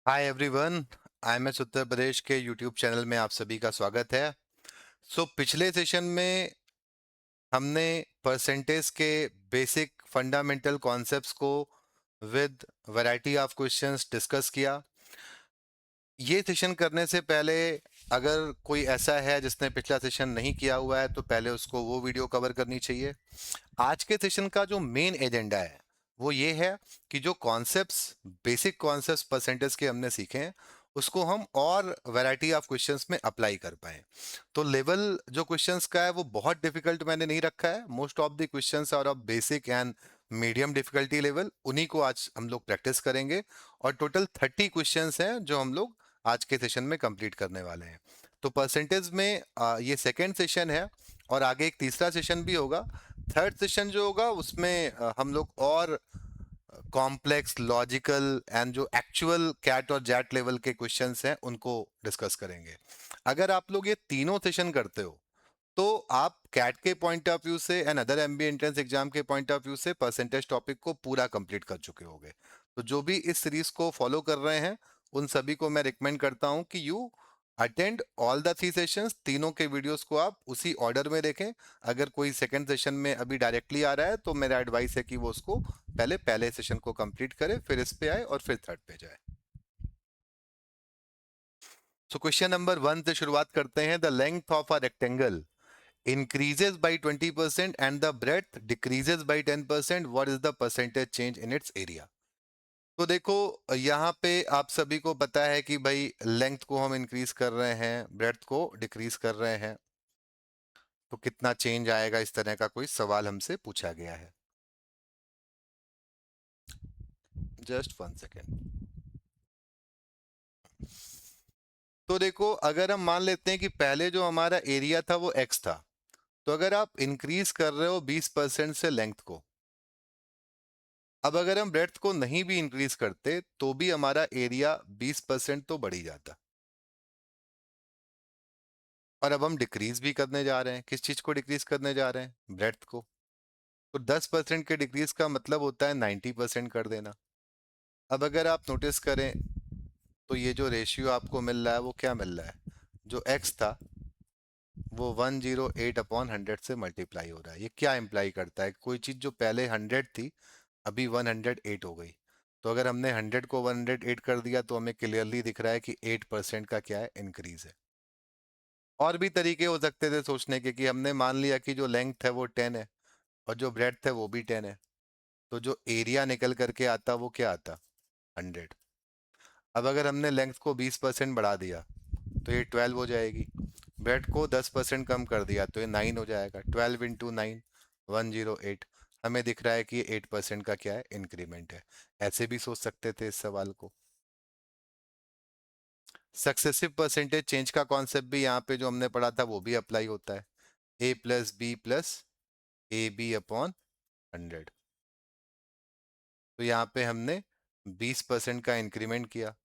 Hi everyone. I am S Uttar Pradesh के YouTube channel में आप सभी का स्वागत है। पिछले सेशन में हमने परसेंटेज के बेसिक फंडामेंटल कॉन्सेप्ट्स को with variety of questions discuss किया। ये सेशन करने से पहले अगर कोई ऐसा है जिसने पिछला सेशन नहीं किया हुआ है तो पहले उसको वो वीडियो कवर करनी चाहिए। आज के सेशन का जो मेन एजेंडा है वो ये है कि जो कॉन्सेप्ट्स बेसिक कॉन्सेप्ट्स परसेंटेज के हमने सीखे हैं उसको हम और वैरायटी ऑफ क्वेश्चंस में अप्लाई कर पाए। तो लेवल जो क्वेश्चंस का है वो बहुत डिफिकल्ट मैंने नहीं रखा है। Most of the questions are of basic and medium difficulty level, उन्हीं को आज हम लोग प्रैक्टिस करेंगे। और टोटल 30 क्वेश्चंस हैं जो हम लोग आज के सेशन में कंप्लीट करने वाले हैं। तो परसेंटेज में ये सेकेंड सेशन है और आगे एक तीसरा सेशन भी होगा। थर्ड सेशन जो होगा उसमें हम लोग और कॉम्प्लेक्स लॉजिकल एंड जो एक्चुअल कैट और जैट लेवल के क्वेश्चंस हैं उनको डिस्कस करेंगे। अगर आप लोग ये तीनों सेशन करते हो तो आप कैट के पॉइंट ऑफ व्यू से and other MBA entrance exam के पॉइंट ऑफ व्यू से परसेंटेज टॉपिक को पूरा कंप्लीट कर चुके होंगे। तो जो भी इस सीरीज को फॉलो कर रहे हैं उन सभी को मैं रिकमेंड करता हूं कि you attend all the 3 sessions. तीनों के वीडियोस को आप उसी ऑर्डर में देखें। अगर कोई सेकंड सेशन में अभी डायरेक्टली आ रहा है तो मेरा एडवाइस है कि वो उसको पहले पहले सेशन को कंप्लीट करे, फिर इस पे आए और फिर थर्ड पे जाए। सो क्वेश्चन नंबर 1 से शुरुआत करते हैं। The length of a rectangle increases by 20% and the breadth decreases by 10%. What is the percentage change in its area? तो देखो, यहाँ पे आप सभी को पता है कि भाई लेंथ को हम इंक्रीज कर रहे हैं, ब्रेड्थ को डिक्रीज कर रहे हैं, तो कितना चेंज आएगा, इस तरह का कोई सवाल हमसे पूछा गया है। Just 1 second. तो देखो, अगर हम मान लेते हैं कि पहले जो हमारा एरिया था वो एक्स था, तो अगर आप इंक्रीज कर रहे हो 20% से लेंथ को, अब अगर हम ब्रेड्थ को नहीं भी इंक्रीज करते तो भी हमारा एरिया 20% तो बढ़ ही जाता। और अब हम डिक्रीज भी करने जा रहे हैं। किस चीज को डिक्रीज करने जा रहे हैं? ब्रेड्थ को। तो 10% के डिक्रीज का मतलब होता है 90% कर देना। अब अगर आप नोटिस करें तो ये जो रेशियो आपको मिल रहा है वो क्या मिल रहा है? जो एक्स था वो 108/100 से मल्टीप्लाई हो रहा है। ये क्या इम्प्लाई करता है? कोई चीज जो पहले 100 थी अभी 108 हो गई। तो अगर हमने 100 को 108 कर दिया तो हमें क्लियरली दिख रहा है कि 8% का क्या है? इंक्रीज है। और भी तरीके हो सकते थे सोचने के, कि हमने मान लिया कि जो लेंथ है वो 10 है और जो ब्रेड्थ है वो भी 10 है, तो जो एरिया निकल करके आता वो क्या आता? 100। अब अगर हमने लेंथ को 20% बढ़ा दिया तो ये 12 हो जाएगी। ब्रेड को 10% कम कर दिया तो ये 9 हो जाएगा। 12 × 9 108। हमें दिख रहा है कि 8% का क्या है? इंक्रीमेंट है। ऐसे भी सोच सकते थे इस सवाल को। सक्सेसिव परसेंटेज चेंज का कॉन्सेप्ट भी यहाँ पे जो हमने पढ़ा था वो भी अप्लाई होता है। A+B+AB/100। तो यहाँ पे हमने 20% का इंक्रीमेंट किया,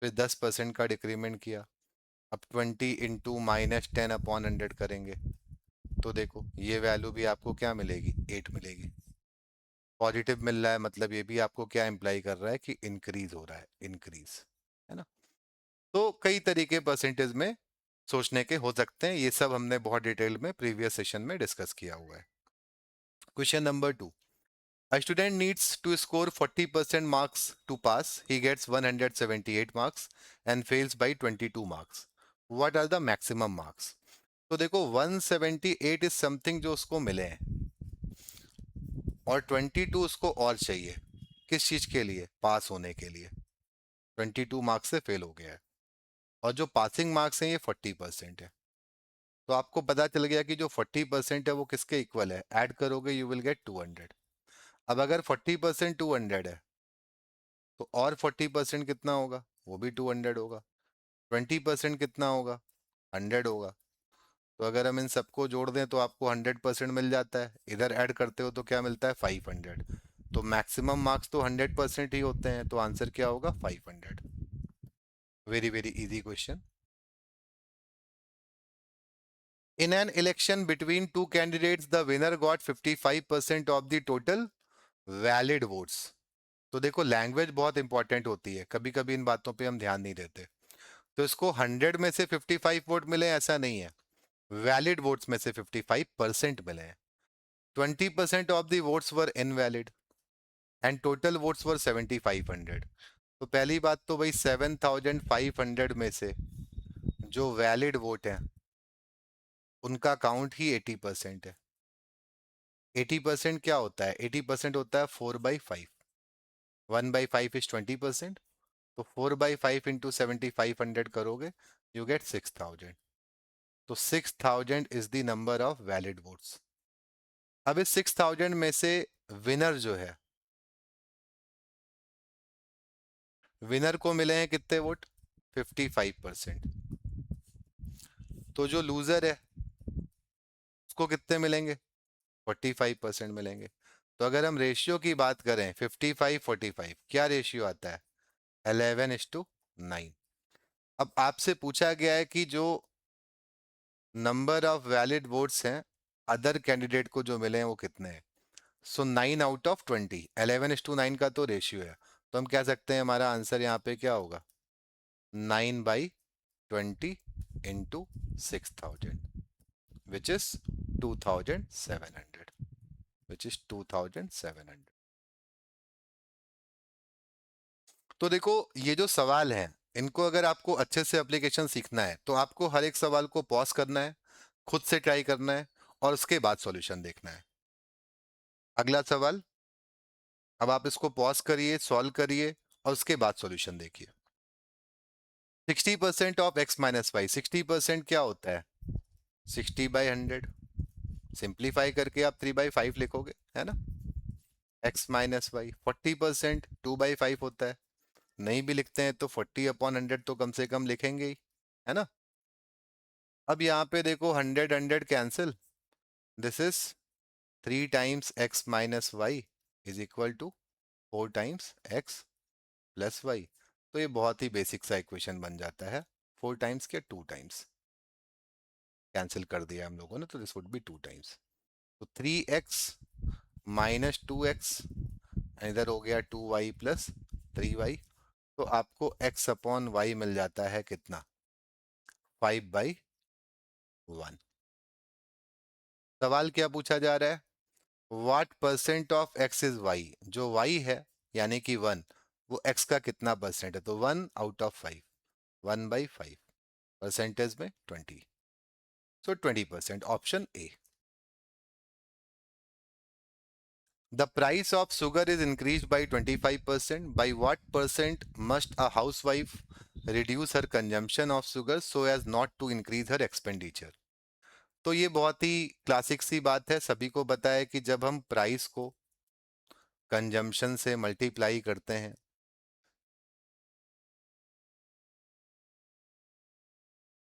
फिर 10% का डिक्रीमेंट किया। अब 20 × -10/100 करेंगे तो देखो ये वैल्यू भी आपको क्या मिलेगी? 8 मिलेगी। पॉजिटिव मिल रहा है मतलब ये भी आपको क्या इंप्लाई कर रहा है? कि इंक्रीज हो रहा है, इंक्रीज। है ना? तो कई तरीके परसेंटेज में सोचने के हो सकते हैं। ये सब हमने बहुत डिटेल में प्रीवियस सेशन में डिस्कस किया हुआ है। Question number 2। A student needs to score 40% marks to pass. He gets 178 marks and fails by 22 marks. What are the maximum marks? तो देखो 178 इज समथिंग जो उसको मिले हैं और 22 उसको और चाहिए। किस चीज के लिए? पास होने के लिए। 22 मार्क्स से फेल हो गया है और जो पासिंग मार्क्स हैं ये 40% है। तो आपको पता चल गया कि जो 40% है वो किसके इक्वल है? ऐड करोगे यू विल गेट 200। अब अगर 40% 200 है तो और 40% कितना होगा? वो भी 200 होगा। 20% कितना होगा? 100 होगा। तो अगर हम इन सबको जोड़ दें तो आपको 100% मिल जाता है। इधर ऐड करते हो तो क्या मिलता है? 500। तो मैक्सिमम मार्क्स तो 100% ही होते हैं, तो आंसर क्या होगा? 500। Very very easy question. In an election between two candidates, the winner got 55% of the total valid votes. तो देखो लैंग्वेज बहुत इंपॉर्टेंट होती है, कभी कभी इन बातों पे हम ध्यान नहीं देते। तो इसको 100 में से 55 वोट मिले ऐसा नहीं है, वैलिड वोट्स में से 55% मिले हैं। 20% of the votes were invalid and total votes were 7500। तो पहली बात तो भाई 7500 में से जो वैलिड वोट है उनका काउंट ही 80% है। 80% क्या होता है? 80% होता है 4/5। 1/5 इज 20%। तो 4/5 इंटू 7500 करोगे, यू गेट 6000। तो 6000 is the number of valid votes. अब इस 6000 में से विनर जो है, विनर को मिले हैं कितने वोट? 55%। तो जो लूजर है उसको कितने मिलेंगे? 45% मिलेंगे। तो अगर हम रेशियो की बात करें 55-45, क्या रेशियो आता है? 11:9। अब आपसे पूछा गया है कि जो नंबर ऑफ वैलिड वोट्स हैं अदर कैंडिडेट को जो मिले हैं वो कितने हैं। सो 9/20, 11:9 का तो रेशियो है। तो हम कह सकते हैं हमारा आंसर यहाँ पे क्या होगा? 9/20 into 6000, which is 2700, which is 2700। तो देखो ये जो सवाल है, इनको अगर आपको अच्छे से एप्लीकेशन सीखना है तो आपको हर एक सवाल को पॉज करना है, खुद से ट्राई करना है और उसके बाद सॉल्यूशन देखना है। अगला सवाल, अब आप इसको पॉज करिए, सॉल्व करिए और उसके बाद सॉल्यूशन देखिए। 60% ऑफ x माइनस वाई, 60% क्या होता है? 60/100। सिंप्लीफाई करके आप 3/5 लिखोगे, है ना? x माइनस वाई 40% 2/5 होता है। नहीं भी लिखते हैं तो 40/100 तो कम से कम लिखेंगे ही, है ना? अब यहाँ पे देखो 100 cancel, this is 3 times x minus Y is equal to 4 times x plus Y. तो ये बहुत ही बेसिक सा इक्वेशन बन जाता है। 4 टाइम्स के 2 टाइम्स कैंसिल कर दिया हम लोगों ने, तो दिस वुड बी 2 टाइम्स। तो 3x-2x, इधर हो गया 2y+3y। तो आपको x/y मिल जाता है कितना? 5/1। सवाल क्या पूछा जा रहा है? What percent of x is y? जो y है यानी कि 1, वो x का कितना परसेंट है? तो 1/5, 1/5, परसेंटेज में 20, सो 20%, option A. The price of sugar is increased by 25%. By what percent must a housewife reduce her consumption of sugar so as not to increase her expenditure? तो ये बहुत ही क्लासिक सी बात है, सभी को पता है कि जब हम प्राइस को कंजम्पशन से मल्टीप्लाई करते हैं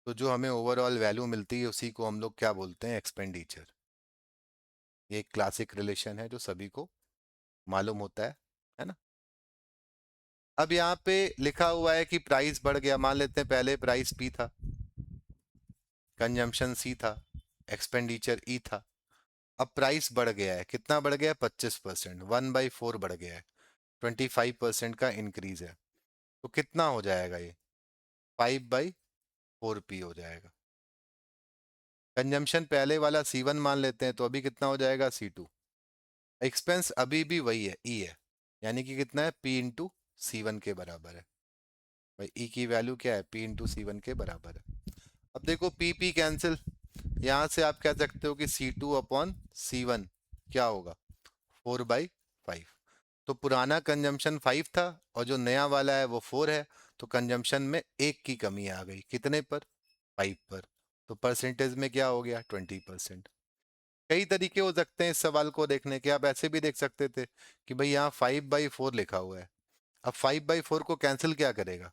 तो जो हमें ओवरऑल वैल्यू मिलती है उसी को हम लोग क्या बोलते हैं? एक्सपेंडिचर। ये एक क्लासिक रिलेशन है जो सभी को मालूम होता है ना? अब यहाँ पे लिखा हुआ है कि प्राइस बढ़ गया, मान लेते हैं पहले प्राइस पी था, कंजम्पशन सी था, एक्सपेंडिचर ई था। अब प्राइस बढ़ गया है, कितना बढ़ गया है? 25%, 1/4 बढ़ गया है। 25% का इंक्रीज है, तो कितना हो जाएगा ये? 5/4 पी हो जाएगा। कंजम्पशन पहले वाला C1 मान लेते हैं, तो अभी कितना हो जाएगा? C2। एक्सपेंस अभी भी वही है, ई है, यानी कि कितना है? P इंटू C1 के बराबर है। भाई ई की वैल्यू क्या है? P इंटू C1 के बराबर है। अब देखो पी पी कैंसिल, यहां से आप कह सकते हो कि C2/C1 क्या होगा? 4/5। तो पुराना कंजम्पशन 5 था और जो नया वाला है वो 4 है, तो कंजम्पशन में एक की कमी आ गई, कितने पर? 5 पर। तो परसेंटेज में क्या हो गया? 20%। कई तरीके हो सकते हैं इस सवाल को देखने के, आप ऐसे भी देख सकते थे कि भाई यहाँ 5/4 लिखा हुआ है, अब 5/4 को कैंसिल क्या करेगा?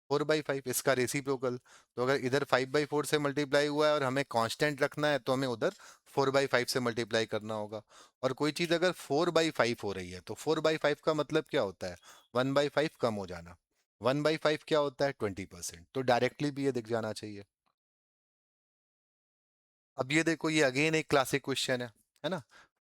4/5, इसका रेसिप्रोकल। तो अगर इधर 5/4 से मल्टीप्लाई हुआ है और हमें कांस्टेंट रखना है तो हमें उधर 4/5 से मल्टीप्लाई करना होगा। और कोई चीज अगर 4/5 हो रही है तो 4/5 का मतलब क्या होता है? 1/5 कम हो जाना। 1/5 क्या होता है? 20%। तो डायरेक्टली भी ये दिख जाना चाहिए। अब ये देखो, ये अगेन एक क्लासिक क्वेश्चन है ना?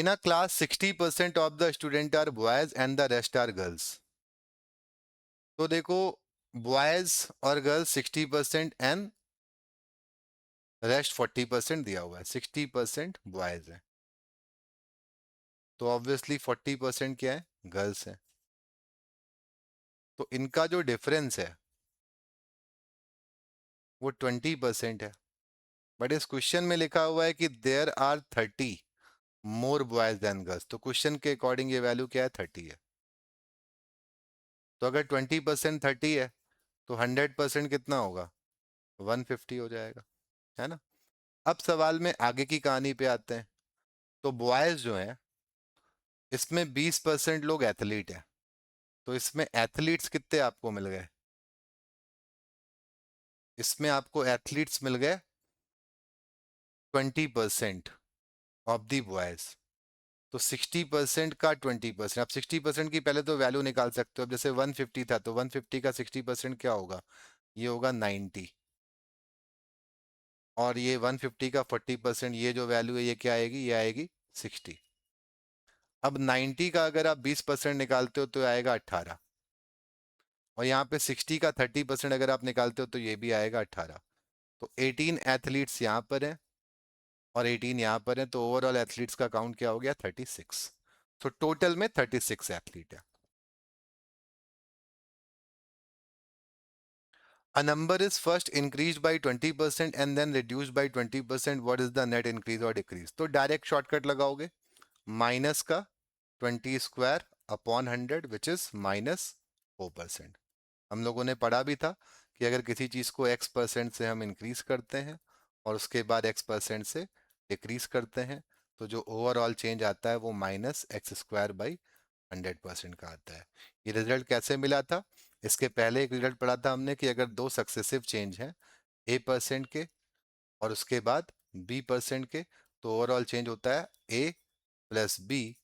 In a class 60% of the student are boys and the rest are girls. तो देखो, बॉयज और गर्ल्स 60% एंड रेस्ट 40% दिया हुआ है। 60% बॉयज है, तो ऑब्वियसली 40% क्या है, गर्ल्स है। तो इनका जो डिफरेंस है वो 20% है। बट इस क्वेश्चन में लिखा हुआ है कि there are 30 more boys than girls, तो क्वेश्चन के अकॉर्डिंग ये वैल्यू क्या है, 30 है। तो अगर 20% 30 है तो 100% कितना होगा, 150 हो जाएगा, है ना। अब सवाल में आगे की कहानी पे आते हैं। तो बॉयज जो है, इसमें 20% लोग एथलीट हैं, तो इसमें एथलीट्स कितने आपको मिल गए, इसमें आपको एथलीट्स मिल गए 20% ऑफ दी बॉयज। तो 60% का 20%, आप 60% की पहले तो वैल्यू निकाल सकते हो। अब जैसे 150 था तो 150 का 60% क्या होगा, ये होगा 90। और ये 150 का 40%, ये जो वैल्यू है ये क्या आएगी, ये आएगी 60। अब 90 का अगर आप 20% निकालते हो तो आएगा 18। और यहाँ पे 60 का 30% अगर आप निकालते हो तो ये भी आएगा 18। तो 18 एथलीट्स यहाँ पर हैं और 18 यहाँ पर हैं, तो ओवरऑल एथलीट्स का काउंट क्या हो गया, 36। तो टोटल में 36 एथलीट है। A number is first increased by 20% and then reduced by 20%. What is the net increase or decrease? तो डायरेक्ट शॉर्टकट लगाओगे, माइनस का 20 स्क्वायर अपॉन 100 विच इज -4%। हम लोगों ने पढ़ा भी था कि अगर किसी चीज को x% से हम इंक्रीज करते हैं और उसके बाद x% से डिक्रीज करते हैं, तो जो ओवरऑल चेंज आता है वो -x² बाई 100% का आता है। ये रिजल्ट कैसे मिला था, इसके पहले एक रिजल्ट पढ़ा था हमने कि अगर दो सक्सेसिव चेंज हैं a% के और उसके बाद b% के, तो ओवरऑल चेंज होता है a plus B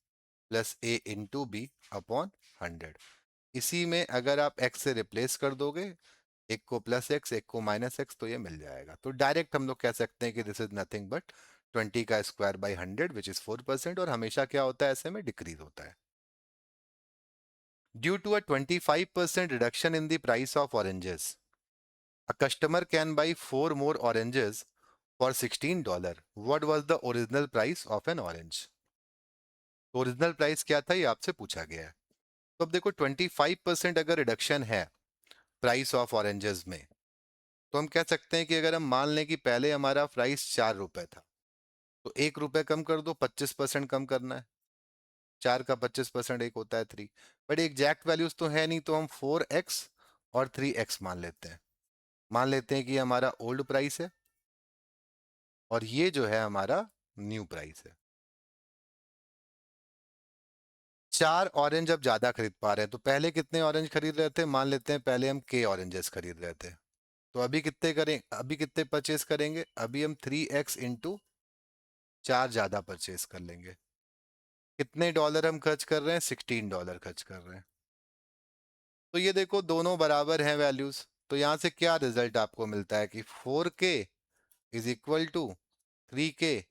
plus A into B upon 100। इसी में अगर आप x से रिप्लेस कर दोगे, एक को प्लस एक्स एक को माइनस एक्स, तो ये मिल जाएगा। तो डायरेक्ट हम लोग कह सकते हैं कि दिस इज नथिंग बट 20 का स्क्वायर बाई 100 विच इज 4%। और हमेशा क्या होता है, ऐसे में डिक्रीज होता है। Due to a 25% reduction in the price of oranges, a customer can buy 4 more oranges for $16. What was the original price of an orange? तो ओरिजिनल प्राइस क्या था, ये आपसे पूछा गया है। तो अब देखो, 25% अगर रिडक्शन है प्राइस ऑफ ऑरेंजेस में, तो हम कह सकते हैं कि अगर हम मान लें कि पहले हमारा प्राइस 4 रुपए था, तो 1 रुपए कम कर दो, 25% कम करना है। 4 का 25% एक होता है 3। बट एग्जैक्ट वैल्यूज तो है नहीं, तो हम 4x और 3x मान लेते हैं। मान लेते हैं कि ये हमारा ओल्ड प्राइस है और ये जो है हमारा न्यू प्राइस है। 4 ऑरेंज अब ज्यादा खरीद पा रहे हैं, तो पहले कितने ऑरेंज खरीद रहे थे, मान लेते हैं पहले हम के ऑरेंजेस खरीद रहे थे। तो अभी कितने करें, अभी कितने परचेस करेंगे, अभी हम 3x इंटू 4 ज्यादा परचेस कर लेंगे। कितने डॉलर हम खर्च कर रहे हैं, $16 खर्च कर रहे हैं। तो ये देखो, दोनों बराबर हैं वैल्यूज। तो यहां से क्या रिजल्ट आपको मिलता है कि 4k is equal to 3k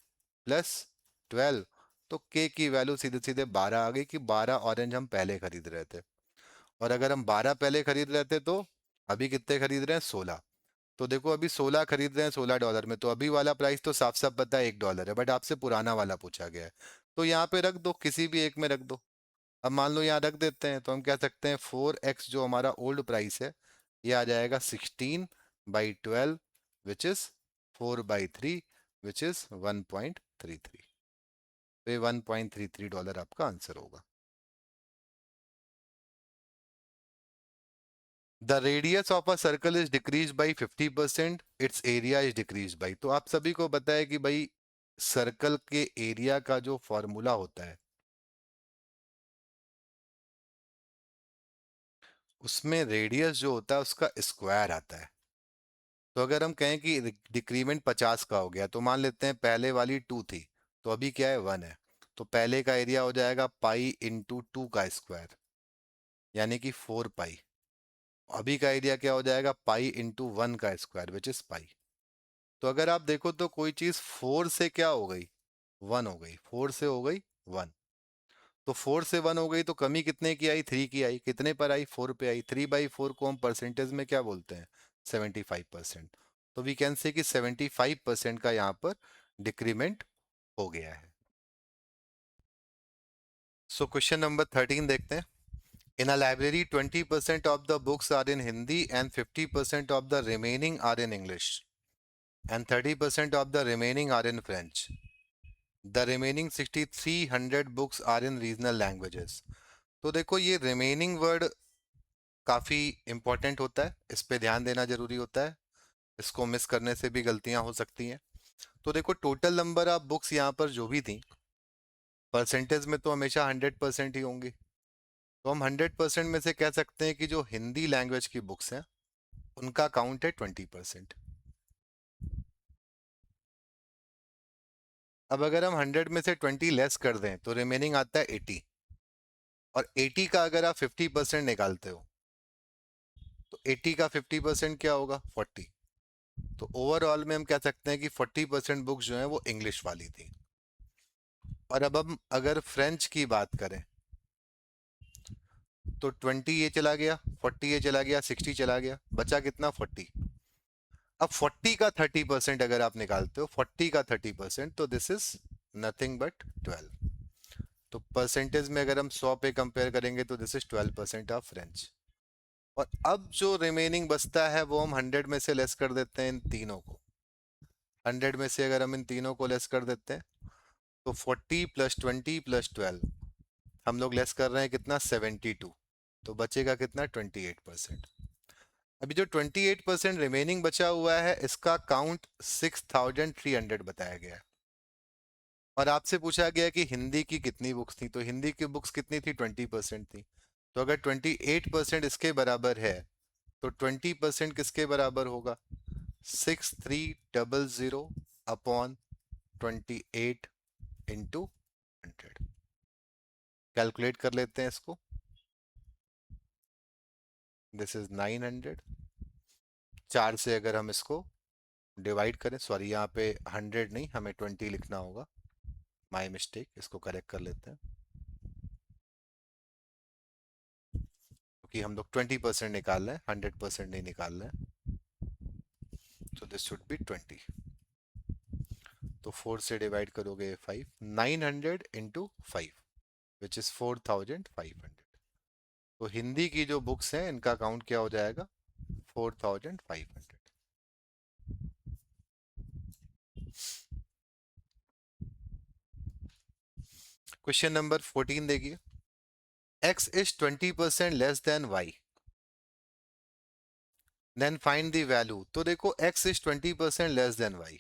plus 12। तो k की वैल्यू सीधे सीधे 12 आ गई कि 12 ऑरेंज हम पहले खरीद रहे थे। और अगर हम 12 पहले खरीद रहे थे तो अभी कितने खरीद रहे हैं, 16। तो देखो, अभी 16 खरीद रहे हैं $16, में तो अभी वाला प्राइस तो साफ साफ पता है $1 है, बट आपसे पुराना वाला पूछा गया है। तो यहाँ पे रख दो, किसी भी एक में रख दो। अब मान लो यहाँ रख देते हैं, तो हम कह सकते हैं 4x जो हमारा ओल्ड प्राइस है, ये आ जाएगा 16/12 विच इज 4/3 विच इज 1.33। तो ये $1.33 आपका आंसर होगा। The radius of a circle is decrease by 50%, it's area is decrease by. तो आप सभी को पता है कि भाई सर्कल के एरिया का जो फॉर्मूला होता है, उसमें रेडियस जो होता है उसका स्क्वायर आता है। तो अगर हम कहें कि डिक्रीमेंट 50 का हो गया, तो मान लेते हैं पहले वाली 2 थी, तो अभी क्या है, 1 है। तो पहले का एरिया हो जाएगा पाई इंटू 2 का स्क्वायर, यानी कि 4 पाई। अभी का एरिया क्या हो जाएगा, पाई इंटू 1 का स्क्वायर विच इज पाई। तो अगर आप देखो तो कोई चीज 4 से क्या हो गई, 1 हो गई, 4 से हो गई 1। तो 4 से 1 हो गई तो कमी कितने की आई, 3 की आई। कितने पर आई, 4 पे आई। 3/4 को हम परसेंटेज में क्या बोलते हैं, 75%। तो वी कैन से कि 75% का यहाँ पर डिक्रीमेंट हो गया है। सो क्वेश्चन नंबर 13 देखते हैं। In a library, 20% of the books are in Hindi and 50% of the remaining are in English, and 30% of the remaining are in French. The remaining 6,300 books are in regional languages. तो देखो ये remaining word काफ़ी important होता है, इस पे ध्यान देना जरूरी होता है, इसको मिस करने से भी गलतियां हो सकती हैं। तो देखो टोटल नंबर ऑफ बुक्स यहाँ पर जो भी थी, परसेंटेज में तो हमेशा 100% ही होंगी। तो हम 100% में से कह सकते हैं कि जो हिंदी लैंग्वेज की बुक्स हैं उनका काउंट है 20%। अब अगर हम 100 में से 20 लेस कर दें तो रिमेनिंग आता है 80, और 80 का अगर आप 50% निकालते हो तो 80 का 50% क्या होगा, 40। तो ओवरऑल में हम कह सकते हैं कि 40% बुक्स जो हैं वो इंग्लिश वाली थी। और अब हम अगर फ्रेंच की बात करें तो 20 ये चला गया, 40 ये चला गया, 60 चला गया, बचा कितना, 40। अब 40 का 30% अगर आप निकालते हो, 40 का 30%, तो दिस इज नथिंग बट 12। तो परसेंटेज में अगर हम 100 पे कंपेयर करेंगे तो दिस इज 12% ऑफ फ्रेंच। और अब जो रिमेनिंग बचता है वो हम 100 में से लेस कर देते हैं इन तीनों को। 100 में से अगर हम इन तीनों को लेस कर देते हैं तो 40 + 20 + 12 हम लोग लेस कर रहे हैं कितना, 72। तो बचेगा कितना, 28%। अभी जो 28% रिमेनिंग बचा हुआ है इसका काउंट 6,300 बताया गया है। और आपसे पूछा गया कि हिंदी की कितनी बुक्स थी, तो हिंदी की बुक्स कितनी थी, 20% थी। तो अगर 28% इसके बराबर है तो 20% किसके बराबर होगा, 6,300 अपॉन 28 इंटू 100। कैलकुलेट कर लेते हैं इसको। This is 900। 4 से अगर हम इसको डिवाइड करें, सॉरी यहाँ पे 100 नहीं, हमें 20 लिखना होगा, माई मिस्टेक, इसको करेक्ट कर लेते हैं क्योंकि हम लोग 20% निकाल रहे हैं, 100% नहीं निकाल रहे हैं। तो दिस शुड बी 20। तो 4 से डिवाइड करोगे 5, 900 इंटू 5 विच इज 4,500। तो हिंदी की जो बुक्स हैं इनका काउंट क्या हो जाएगा, 4,500। क्वेश्चन नंबर 14 देखिए। x is 20% less than y, then find the value. तो देखो x is 20% less than y।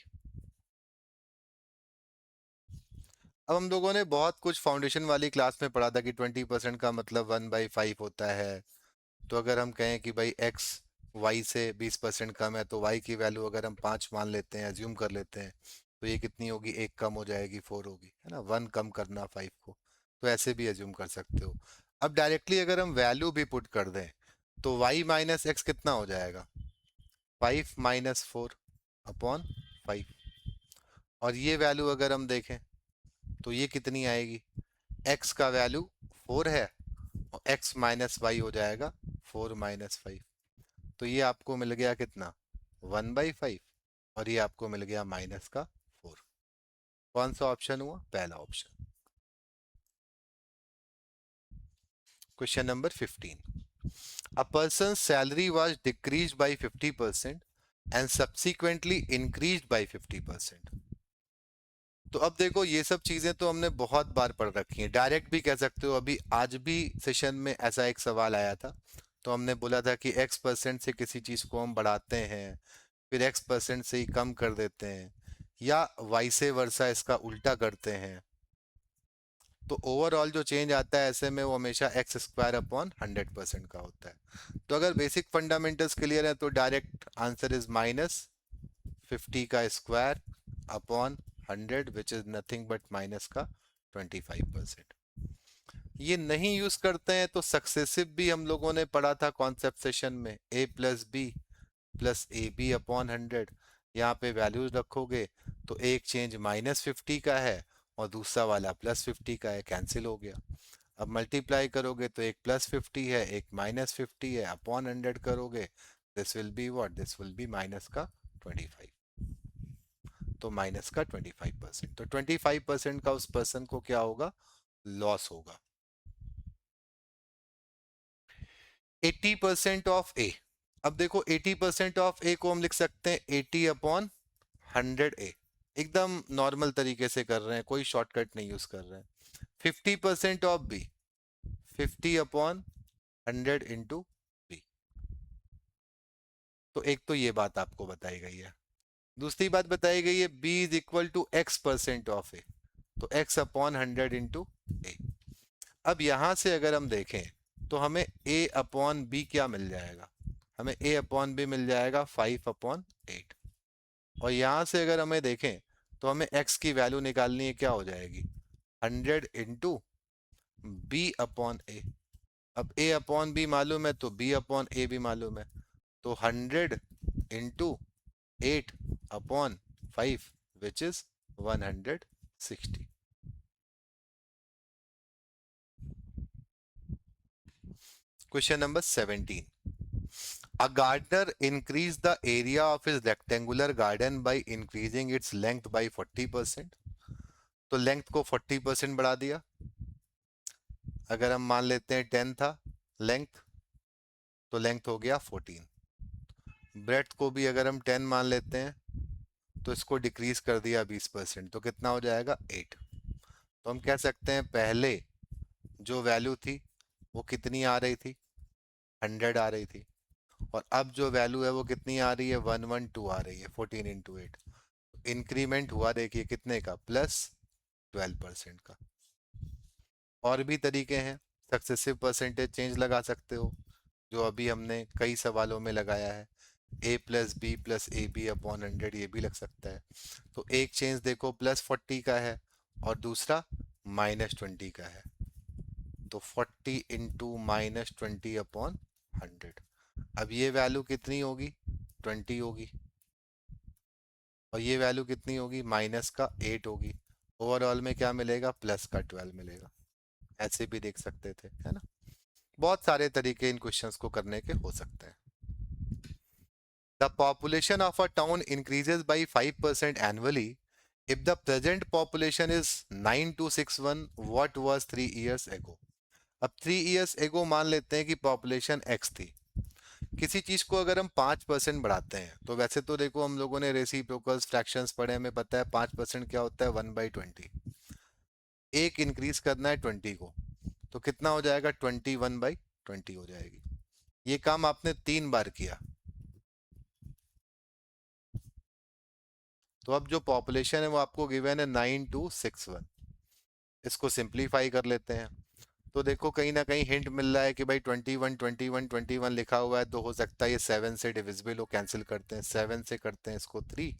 अब हम लोगों ने बहुत कुछ फाउंडेशन वाली क्लास में पढ़ा था कि 20% का मतलब 1/5 होता है। तो अगर हम कहें कि भाई x y से 20% कम है तो y की वैल्यू अगर हम 5 मान लेते हैं, एज्यूम कर लेते हैं, तो ये कितनी होगी, एक कम हो जाएगी, 4 होगी, है ना, 1 कम करना 5 को। तो ऐसे भी एज्यूम कर सकते हो। अब डायरेक्टली अगर हम वैल्यू भी पुट कर दें तो y माइनस एक्स कितना हो जाएगा, 5 माइनस 4 अपॉन 5। और ये वैल्यू अगर हम देखें तो ये कितनी आएगी, x का वैल्यू 4 है और x माइनस वाई हो जाएगा 4 माइनस 5। तो ये आपको मिल गया कितना, 1/5, और ये आपको मिल गया माइनस का 4। कौन सा ऑप्शन हुआ, पहला option. Question number 15। A person's salary was decreased by 50% and subsequently increased by 50%। तो अब देखो ये सब चीजें तो हमने बहुत बार पढ़ रखी हैं, डायरेक्ट भी कह सकते हो। अभी आज भी सेशन में ऐसा एक सवाल आया था, तो हमने बोला था कि x% से किसी चीज को हम बढ़ाते हैं, फिर x% से ही कम कर देते हैं, या वाइसे वर्सा इसका उल्टा करते हैं। तो ओवरऑल जो चेंज आता है ऐसे में वो हमेशा x² अपॉन 100% का होता है। तो अगर बेसिक फंडामेंटल्स क्लियर है तो डायरेक्ट आंसर इज -50 का square upon 100 which is nothing but minus का 25%। ये नहीं यूज करते हैं तो सक्सेसिव भी हम लोगों ने पढ़ा था कॉन्सेप्ट सेशन में, a + b + ab अपॉन 100। यहाँ पे वैल्यूज रखोगे तो एक चेंज -50 का है और दूसरा वाला +50 का है, कैंसिल हो गया। अब मल्टीप्लाई करोगे तो एक +50 है, एक -50 है, अपॉन 100 करोगे, this will be what, this will be minus का 25। तो माइनस का 25%, तो 25% का उस पर्सन को क्या होगा, लॉस होगा। 80% ऑफ ए, अब देखो 80% ऑफ ए को हम लिख सकते हैं 80/100 ए, एकदम नॉर्मल तरीके से कर रहे हैं, कोई शॉर्टकट नहीं यूज कर रहे हैं। 50% ऑफ बी, 50/100 इंटू बी। तो एक तो ये बात आपको बताई गई है। दूसरी बात बताई गई है b is equal to x% of A, तो x/100 इंटू ए। अब यहां से अगर हम देखें तो हमें a/b क्या मिल जाएगा, हमें a/b मिल जाएगा 5/8। और यहां से अगर हमें देखें तो हमें x की वैल्यू निकालनी है, क्या हो जाएगी, 100 इंटू b/a। अब a/b मालूम है तो b/a भी मालूम है, तो 100 into 8/5 which is 160। Question number 17, a gardener increased the area of his rectangular garden by increasing its length by 40%। तो लेंथ को 40% बढ़ा दिया। अगर हम मान लेते हैं 10 था लेंथ, तो लेंथ हो गया 14। ब्रेथ को भी अगर हम 10 मान लेते हैं तो इसको डिक्रीज कर दिया 20%, तो कितना हो जाएगा 8। तो हम कह सकते हैं पहले जो वैल्यू थी वो कितनी आ रही थी, 100 आ रही थी, और अब जो वैल्यू है वो कितनी आ रही है, 112 आ रही है, 14 × 8। इंक्रीमेंट हुआ देखिए कितने का, +12% का। और भी तरीके हैं, सक्सेसिव परसेंटेज चेंज लगा सकते हो, जो अभी हमने कई सवालों में लगाया है। a+b+ab/100 ये भी लग सकता है। तो एक चेंज देखो +40 का है और दूसरा -20 का है, तो 40 इंटू -20/100। अब ये वैल्यू कितनी होगी, 20 होगी, और ये वैल्यू कितनी होगी, -8 होगी। ओवरऑल में क्या मिलेगा, +12 मिलेगा। ऐसे भी देख सकते थे, है ना। बहुत सारे तरीके इन क्वेश्चंस को करने के हो सकते हैं। The population of a town increases by 5% annually if the present population is 9261, what was 3 years ago। अब 3 years ago मान लेते हैं कि पॉपुलेशन x थी। किसी चीज को अगर हम 5% बढ़ाते हैं, तो वैसे तो देखो हम लोगों ने रेसिप्रोकल्स फ्रैक्शंस पढ़े, हमें पता है 5% क्या होता है, 1/20। एक इंक्रीज करना है 20 को, तो कितना हो जाएगा, 21/20 हो जाएगी। ये काम आपने 3 बार किया। तो अब जो पॉपुलेशन है वो आपको गिवन है 9261। इसको सिंप्लीफाई कर लेते हैं, तो देखो कहीं ना कहीं हिंट मिल रहा है कि भाई 21 लिखा हुआ है, तो हो सकता है ये 7 से डिविजिबल हो। कैंसिल करते हैं, 7 से करते हैं इसको 3,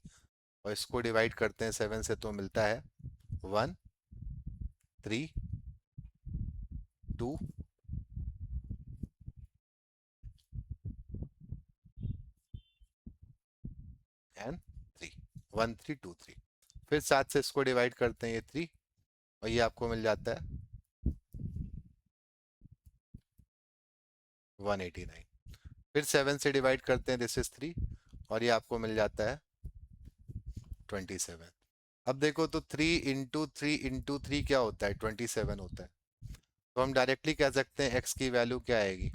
और इसको डिवाइड करते हैं 7 से, तो मिलता है 1 3 2 एंड 3, 1323। फिर 7 से इसको डिवाइड करते हैं, ये 3, और ये आपको मिल जाता है 189। फिर 7 से डिवाइड करते हैं, दिस इज 3, और ये आपको मिल जाता है 27। अब देखो तो 3 × 3 × 3 क्या होता है, 27 होता है। तो हम डायरेक्टली कह सकते हैं x की वैल्यू क्या आएगी,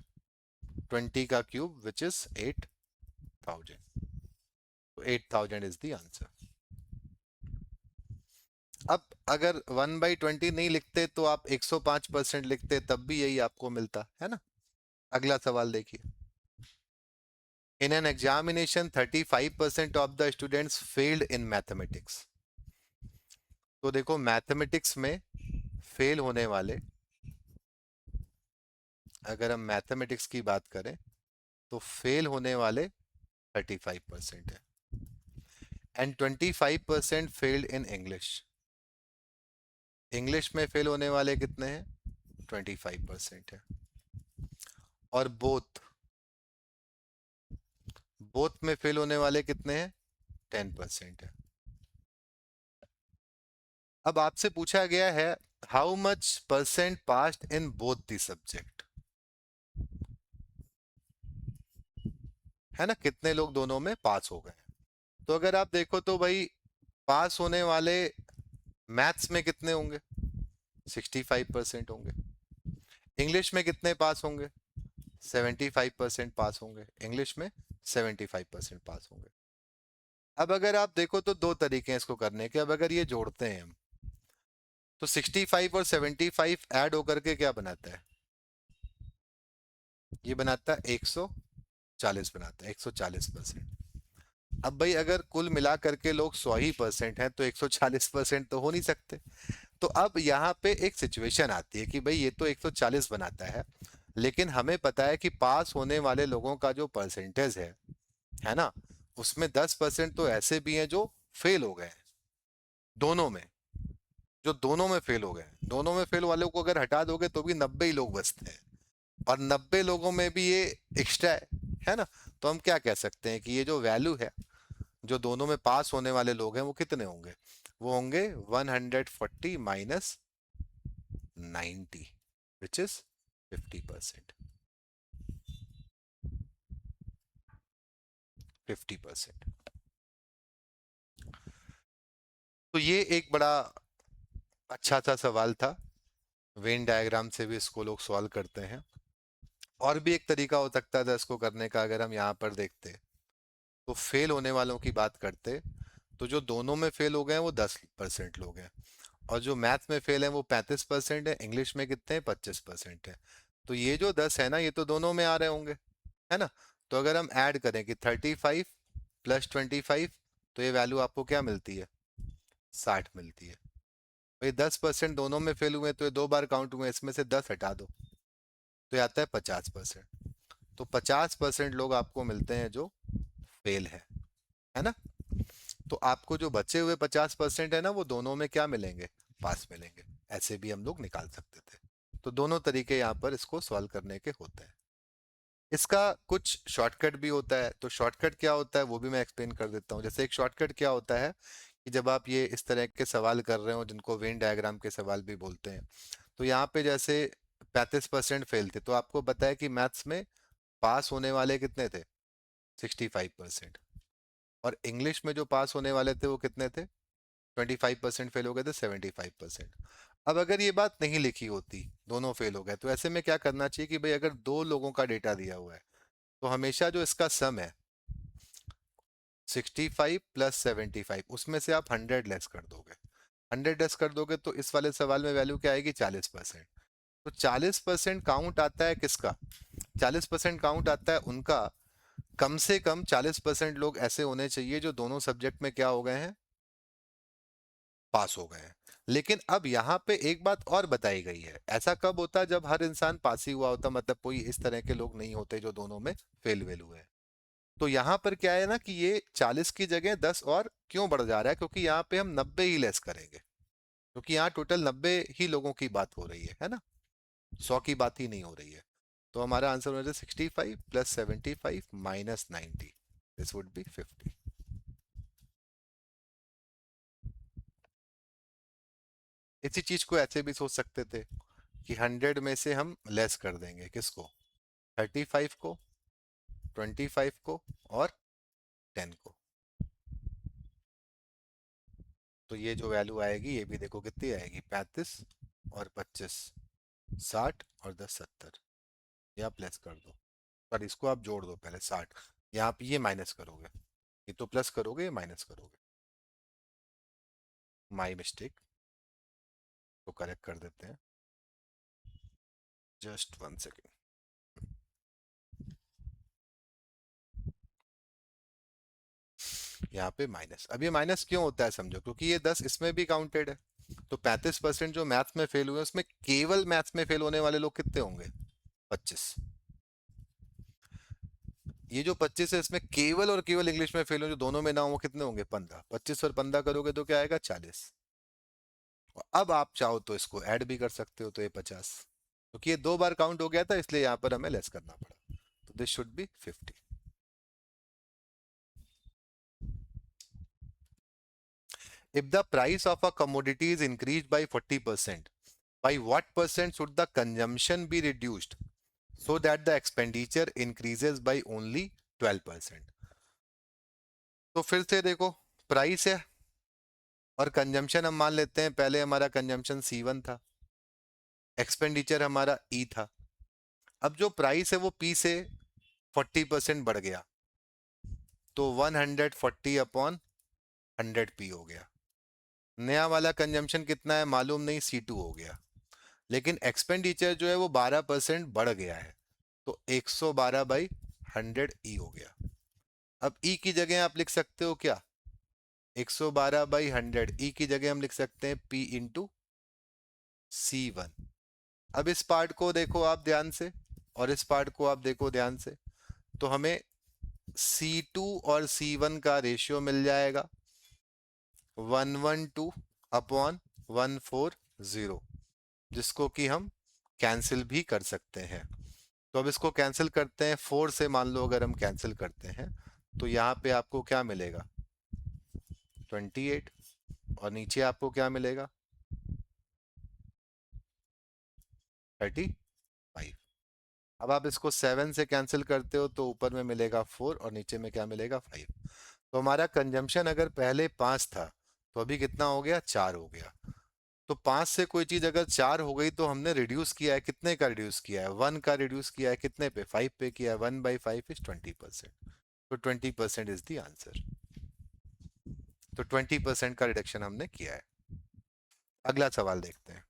20 का क्यूब विच इज 8000। तो 8000 इज द आंसर। अब अगर 1/20 नहीं लिखते तो आप 105% लिखते, तब भी यही आपको मिलता है ना। अगला सवाल देखिए, in an examination 35% of the students failed in mathematics. तो देखो मैथमेटिक्स में फेल होने वाले, अगर हम मैथमेटिक्स की बात करें तो फेल होने वाले 35% है, and 25% failed in English. English में फेल होने वाले कितने हैं, 25% है। और बोथ, बोथ में फेल होने वाले कितने हैं, 10% है। अब आपसे पूछा गया है how much percent passed in both the subject, है ना, कितने लोग दोनों में पास हो गए। तो अगर आप देखो तो भाई पास होने वाले मैथ्स में कितने होंगे, 65% होंगे। इंग्लिश में कितने पास होंगे, 75% पास होंगे। इंग्लिश में 75% पास होंगे। अब अगर आप देखो तो दो तरीके हैं इसको करने के। अब अगर ये जोड़ते हैं हम, तो 65 और 75 ऐड होकर के क्या बनाता है, ये बनाता है 140, बनाता है 140%। अब भाई अगर कुल मिला करके लोग 100 ही परसेंट हैं तो 140% तो हो नहीं सकते। तो अब यहाँ पे एक सिचुएशन आती है कि भाई ये तो 140 बनाता है, लेकिन हमें पता है कि पास होने वाले लोगों का जो परसेंटेज है ना, उसमें 10% तो ऐसे भी हैं जो फेल हो गए हैं दोनों में, जो दोनों में फेल हो गए हैं। दोनों में फेल वालों को अगर हटा दोगे तो भी 90 ही लोग बचते हैं, और 90 लोगों में भी ये एक्स्ट्रा है ना। तो हम क्या कह सकते हैं कि ये जो वैल्यू है, जो दोनों में पास होने वाले लोग हैं वो कितने होंगे, वो होंगे 140 माइनस 90, विच इज 50%। 50%। तो ये एक बड़ा अच्छा सा सवाल था। वेन डायग्राम से भी इसको लोग सॉल्व करते हैं। और भी एक तरीका हो सकता था इसको करने का, अगर हम यहाँ पर देखते तो फेल होने वालों की बात करते, तो जो दोनों में फेल हो गए हैं वो 10% लोग हैं, और जो मैथ्स में फेल है वो 35% है, इंग्लिश में कितने हैं, 25% है। तो ये जो 10 है ना, ये तो दोनों में आ रहे होंगे, है ना। तो अगर हम ऐड करें कि 35 प्लस 25, तो ये वैल्यू आपको क्या मिलती है, 60 मिलती है। भाई 10% दोनों में फेल हुए तो ये दो बार काउंट हुए, इसमें से 10 हटा दो तो ये आता है 50%। तो 50% लोग आपको मिलते हैं जो फेल है ना। तो आपको जो बचे हुए 50% है ना, वो दोनों में क्या मिलेंगे, पास मिलेंगे। ऐसे भी हम लोग निकाल सकते थे। तो दोनों तरीके यहाँ पर इसको सॉल्व करने के होते हैं। इसका कुछ शॉर्टकट भी होता है। तो शॉर्टकट क्या होता है वो भी मैं एक्सप्लेन कर देता हूँ। जैसे एक शॉर्टकट क्या होता है कि जब आप ये इस तरह के सवाल कर रहे हो, जिनको वेन डायग्राम के सवाल भी बोलते हैं, तो यहाँ पे जैसे 35% फेल थे, तो आपको पता है कि मैथ्स में पास होने वाले कितने थे, 65%। और इंग्लिश में जो पास होने वाले थे वो कितने थे, 25% फेल हो गए थे, 75%। अब अगर ये बात नहीं लिखी होती, दोनों फेल हो गए, तो ऐसे में क्या करना चाहिए कि भाई अगर दो लोगों का डेटा दिया हुआ है, तो हमेशा जो इसका सम है 65 प्लस 75, उसमें से आप 100 लेस कर दोगे। 100 लेस कर दोगे तो इस वाले सवाल में वैल्यू क्या आएगी, 40%। तो 40% काउंट आता है किसका, 40% काउंट आता है उनका, कम से कम 40% लोग ऐसे होने चाहिए जो दोनों सब्जेक्ट में क्या हो गए हैं, पास हो गए हैं। लेकिन अब यहाँ पे एक बात और बताई गई है, ऐसा कब होता है, जब हर इंसान पास ही हुआ होता, मतलब कोई इस तरह के लोग नहीं होते जो दोनों में फेल वेल हुए हैं। तो यहाँ पर क्या है ना कि ये 40 की जगह 10 और क्यों बढ़ जा रहा है, क्योंकि यहाँ पे हम 90 ही लेस करेंगे, क्योंकि यहाँ टोटल 90 ही लोगों की बात हो रही है ना, 100 की बात ही नहीं हो रही है। तो हमारा आंसर हो जाए 65 plus 75 minus 90, this would B 50। इसी चीज को ऐसे भी सोच सकते थे कि 100 में से हम लेस कर देंगे किसको, 35 को, 25 को, और 10 को। तो ये जो वैल्यू आएगी ये भी देखो कितनी आएगी, 35 और 25, 60 और 10 70। ये आप लेस कर दो, पर इसको आप जोड़ दो पहले 60, यहाँ पे ये माइनस करोगे, ये तो प्लस करोगे, ये माइनस करोगे। माई मिस्टेक, तो करेक्ट कर देते हैं, जस्ट 1 सेकेंड। यहाँ पे माइनस, अब ये माइनस क्यों होता है समझो, क्योंकि ये 10 इसमें भी काउंटेड है। तो 35% जो मैथ्स में फेल हुए उसमें केवल मैथ्स में फेल होने वाले लोग कितने होंगे, 25। ये जो 25 है इसमें केवल और केवल इंग्लिश में फेल हो, जो दोनों में ना हो, वो कितने होंगे, 15। 25 और 15 करोगे तो क्या आएगा, 40। और अब आप चाहो तो इसको ऐड भी कर सकते हो, तो ये 50, क्योंकि ये दो बार काउंट हो गया था इसलिए यहाँ पर हमें लेस करना पड़ा। तो this should be 50। If the price of a commodity is increased by 40%, by what percent should the consumption be reduced so that the expenditure increases by only 12%? तो फिर से देखो, प्राइस है और कंजम्पशन हम मान लेते हैं, पहले हमारा कंजम्पशन C1 था, एक्सपेंडिचर हमारा E था। अब जो प्राइस है वो P से 40% बढ़ गया, तो 140 अपॉन 100P हो गया। नया वाला कंजम्पशन कितना है मालूम नहीं, C2 हो गया, लेकिन एक्सपेंडिचर जो है वो 12% बढ़ गया है, तो 112 बाई 100E हो गया। अब E की जगह आप लिख सकते हो क्या, 112 बाई 100, E की जगह हम लिख सकते हैं P इंटू C1। अब इस पार्ट को देखो आप ध्यान से और इस पार्ट को आप देखो ध्यान से, तो हमें C2 और C1 का रेशियो मिल जाएगा 112 अपॉन 140, जिसको कि हम कैंसिल भी कर सकते हैं। तो अब इसको कैंसिल करते हैं, 4 से मान लो अगर हम कैंसिल करते हैं तो यहाँ पे आपको क्या मिलेगा 28, और नीचे आपको क्या मिलेगा 35। अब आप इसको 7 से कैंसिल करते हो तो ऊपर में मिलेगा 4 और नीचे में क्या मिलेगा 5। तो हमारा कंजम्पशन अगर पहले 5 था तो अभी कितना हो गया 4 हो गया। तो 5 से कोई चीज अगर 4 हो गई तो हमने रिड्यूस किया है, कितने का रिड्यूस किया है 1 का रिड्यूस किया है, कितने पे 5 पे किया है, 1/5 इज 20%। तो 20% इज द आंसर। तो 20% का रिडक्शन हमने किया है। अगला सवाल देखते हैं।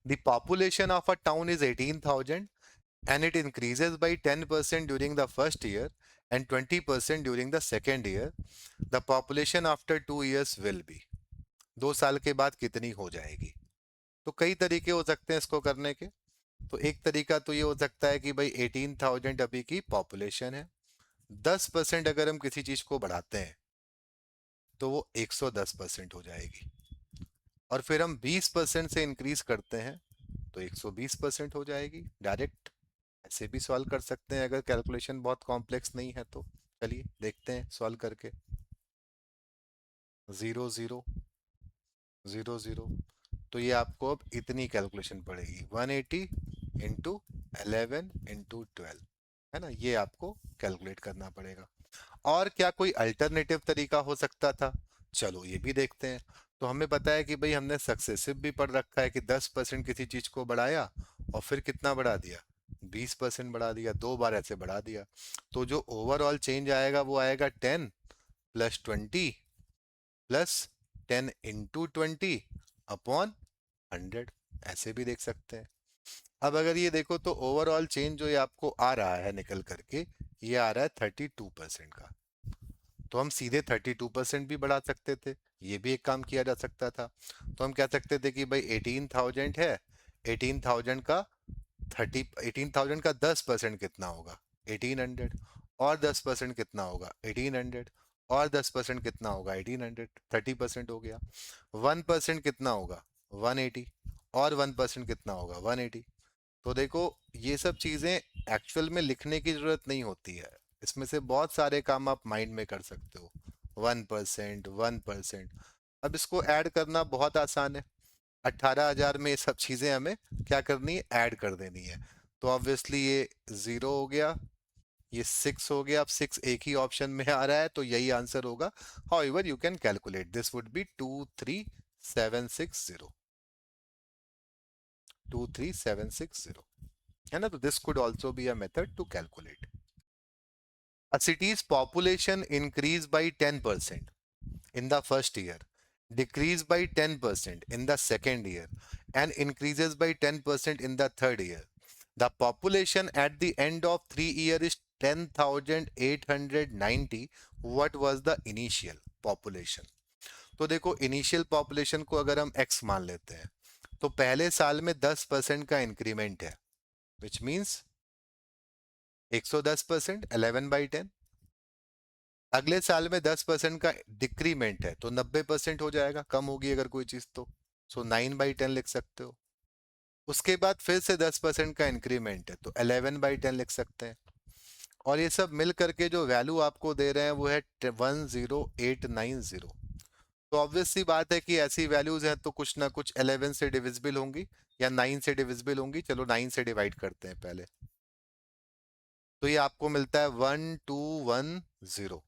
The population of a town is 18,000 and it increases by 10% during the first year and 20% during the second year. The population after 2 years will be, 2 साल के बाद कितनी हो जाएगी? तो कई तरीके हो सकते हैं इसको करने के। तो एक तरीका तो ये हो सकता है कि भाई 18,000 अभी की पॉपुलेशन है, 10% अगर हम किसी चीज को बढ़ाते हैं तो वो 110% हो जाएगी, और फिर हम 20% से इंक्रीज करते हैं तो 120% हो जाएगी। डायरेक्ट ऐसे भी सॉल्व कर सकते हैं अगर कैलकुलेशन बहुत कॉम्प्लेक्स नहीं है तो। चलिए देखते हैं सॉल्व करके। 0 0 0 0, तो ये आपको अब इतनी कैलकुलेशन पड़ेगी 180 इंटू 11 इंटू 12, है ना, ये आपको कैलकुलेट करना पड़ेगा। और क्या कोई अल्टरनेटिव तरीका हो सकता था? चलो ये भी देखते हैं। तो हमें पता है कि भाई हमने सक्सेसिव भी पढ़ रखा है कि 10% किसी चीज को बढ़ाया और फिर कितना बढ़ा दिया 20% बढ़ा दिया, 2 बार ऐसे बढ़ा दिया। तो जो ओवरऑल चेंज आएगा वो आएगा 10 प्लस 20 प्लस 10 इंटू 20 अपॉन 100, ऐसे भी देख सकते हैं। अब अगर ये देखो तो ओवरऑल चेंज जो ये आपको आ रहा है निकल करके, ये आ रहा है 32% का। तो हम सीधे 32% भी बढ़ा सकते थे, ये भी एक काम किया जा सकता था। तो हम कह सकते थे कि भाई 18,000 है, 18,000 का 10% कितना होगा 1800, और 10% कितना होगा 1800, और 10% कितना होगा 1800, 30% हो गया। 1% कितना होगा 180, और 1% कितना होगा 180। तो देखो ये सब चीजें एक्चुअल में लिखने की जरूरत नहीं होती है, इसमें से बहुत सारे काम आप माइंड में कर सकते हो। 1%, 1%। अब इसको ऐड करना बहुत आसान है, 18,000 में ये सब चीजें हमें क्या करनी है, ऐड कर देनी है। तो ऑब्वियसली ये 0 हो गया, ये 6 हो गया। अब 6 एक ही ऑप्शन में आ रहा है तो यही आंसर होगा। However you can calculate this would be 23760, 23760, है ना। तो this could also be a method to calculate. A city's population increased by 10% in the first year, decreased by 10% in the second year, and increases by 10% in the third year. The population at the end of 3 years is 10,890. What was the initial population? तो देखो initial population को अगर हम x मान लेते हैं तो पहले साल में 10% का इंक्रीमेंट है, विच मीन्स 110%, 11/10। अगले साल में 10% का डिक्रीमेंट है तो 90% हो जाएगा, कम होगी अगर कोई चीज तो। सो 9/10 लिख सकते हो। उसके बाद फिर से 10% का इंक्रीमेंट है तो 11/10 लिख सकते हैं। और ये सब मिल करके जो वैल्यू आपको दे रहे हैं वो है 10890। तो ऑब्वियस सी बात है कि ऐसी वैल्यूज हैं तो कुछ ना कुछ 11 से डिविजिबल होंगी या 9 से डिविजिबल होंगी। चलो 9 से डिवाइड करते हैं पहले। तो ये आपको मिलता है 1210।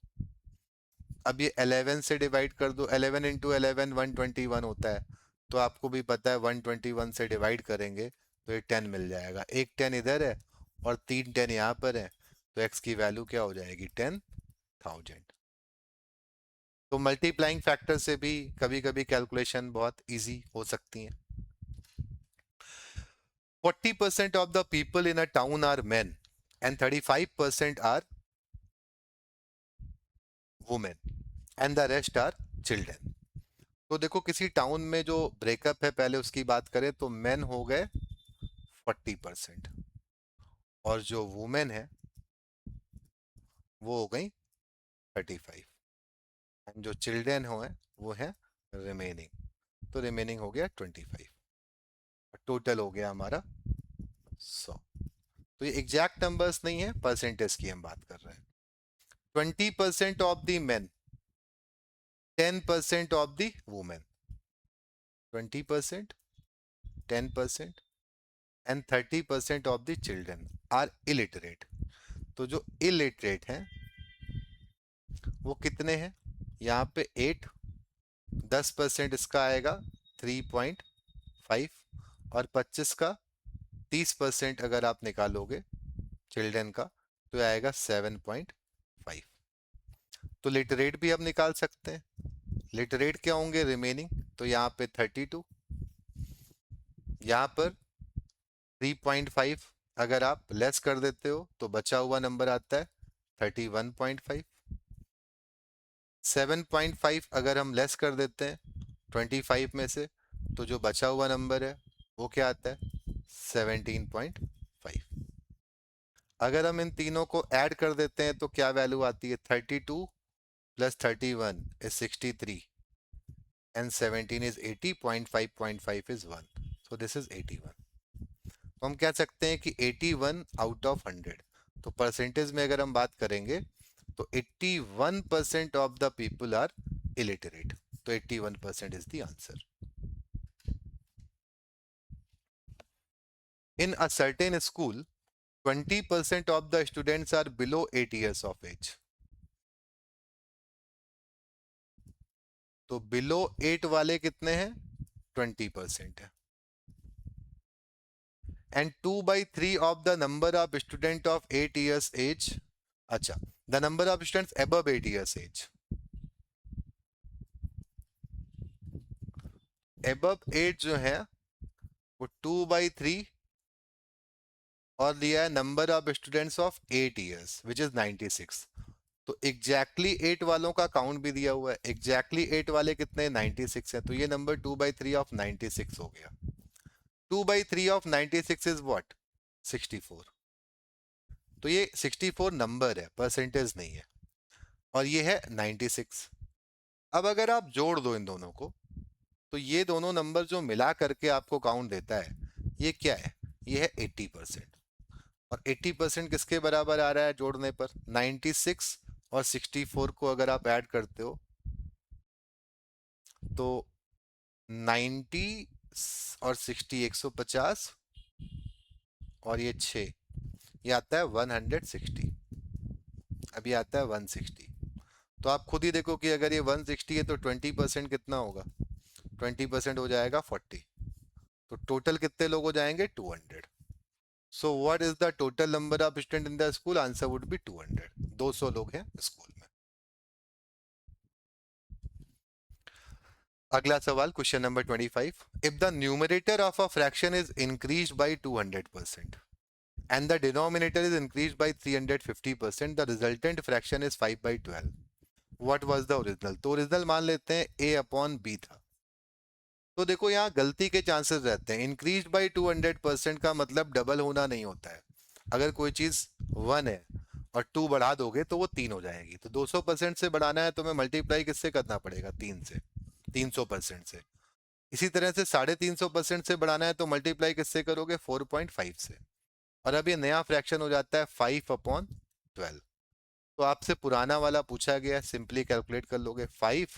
अब ये 11 से डिवाइड कर दो, 11 इंटू 11 121 होता है। तो आपको भी पता है 121 से डिवाइड करेंगे तो ये 10 मिल जाएगा। एक 10 इधर है और 3 10 यहाँ पर है, तो x की वैल्यू क्या हो जाएगी? 10,000। तो मल्टीप्लाइंग फैक्टर से भी कभी कभी कैलकुलेशन बहुत इजी हो सकती है। 40% of the people in a town are men and 35% are women and the rest are children। तो देखो किसी टाउन में जो ब्रेकअप है, पहले उसकी बात करें तो मेन हो गए 40% और जो वुमेन है वो हो गई 35, एंड जो चिल्ड्रन हो है वो है रिमेनिंग। तो रिमेनिंग हो गया 25, टोटल हो गया हमारा 100। तो ये एग्जैक्ट नंबर्स नहीं है, परसेंटेज की हम बात कर रहे हैं। 20% of the men, 10% of the women, 20%, 10% and 30% of the children are illiterate. तो जो इलिटरेट हैं वो कितने हैं? यहाँ पे 8, 10% इसका आएगा 3.5, और 25 का 30% अगर आप निकालोगे चिल्ड्रन का तो आएगा 7.5। तो लिटरेट भी हम निकाल सकते हैं। लिटरेट क्या होंगे? रिमेनिंग। तो यहाँ पे 32, यहाँ पर 3.5 अगर आप लेस कर देते हो तो बचा हुआ नंबर आता है 31.5। 7.5 अगर हम लेस कर देते हैं 25 में से तो जो बचा हुआ नंबर है वो क्या आता है? 17.5। अगर हम इन तीनों को ऐड कर देते हैं तो क्या वैल्यू आती है? 32 plus 31 is 63 and 17 is 80, 0.5 is 1, so this is 81। तो हम कह सकते हैं कि 81 आउट ऑफ 100। तो परसेंटेज में अगर हम बात करेंगे तो 81% of the people are illiterate. तो 81% is the answer. In a certain school, 20% of the students are below 8 years of age. तो बिलो 8 वाले कितने हैं? 20% है। And 2/3 of the number of student of 8 years age, अच्छा, the number of students above 8 years age, above age जो है वो 2/3 और दिया है number of students of 8 years which is 96। तो एग्जैक्टली 8 वालों का काउंट भी दिया हुआ है। एग्जैक्टली 8 वाले कितने? 96 है। तो ये नंबर 2/3 ऑफ 96 हो गया। 2/3 ऑफ 96 इज व्हाट? 64। तो ये 64 नंबर है, परसेंटेज नहीं है, और ये है 96। अब अगर आप जोड़ दो इन दोनों को तो ये दोनों नंबर जो मिला करके आपको काउंट देता है ये क्या है? ये है 80%। और 80% किसके बराबर आ रहा है जोड़ने पर? 96 और 64 को अगर आप ऐड करते हो तो 90 और 60 150 और ये 6, ये आता है 160। अभी आता है 160। तो आप खुद ही देखो कि अगर ये 160 है तो 20% कितना होगा? 20% हो जाएगा 40। तो टोटल कितने लोग हो जाएंगे? 200। So what is the total number of student in the school? Answer would be 200। 200 लोग हैं स्कूल में। अगला सवाल, question number 25। If the numerator of a fraction is increased by 200% and the denominator is increased by 350%, the resultant fraction is 5/12, what was the original? तो original मान लेते हैं a upon b था। तो देखो यहाँ गलती के चांसेस रहते हैं। इंक्रीज बाय 200% का मतलब डबल होना नहीं होता है। अगर कोई चीज 1 है और 2 बढ़ा दोगे तो वो 3 हो जाएगी। तो 200% से बढ़ाना है तो मैं मल्टीप्लाई किससे करना पड़ेगा? 3 से, 300% से। इसी तरह से 350% से बढ़ाना है तो मल्टीप्लाई किससे करोगे? 4.5 से। और अब ये नया फ्रैक्शन हो जाता है 5/12। तो आपसे पुराना वाला पूछा गया, सिंपली कैलकुलेट कर लोगे। 5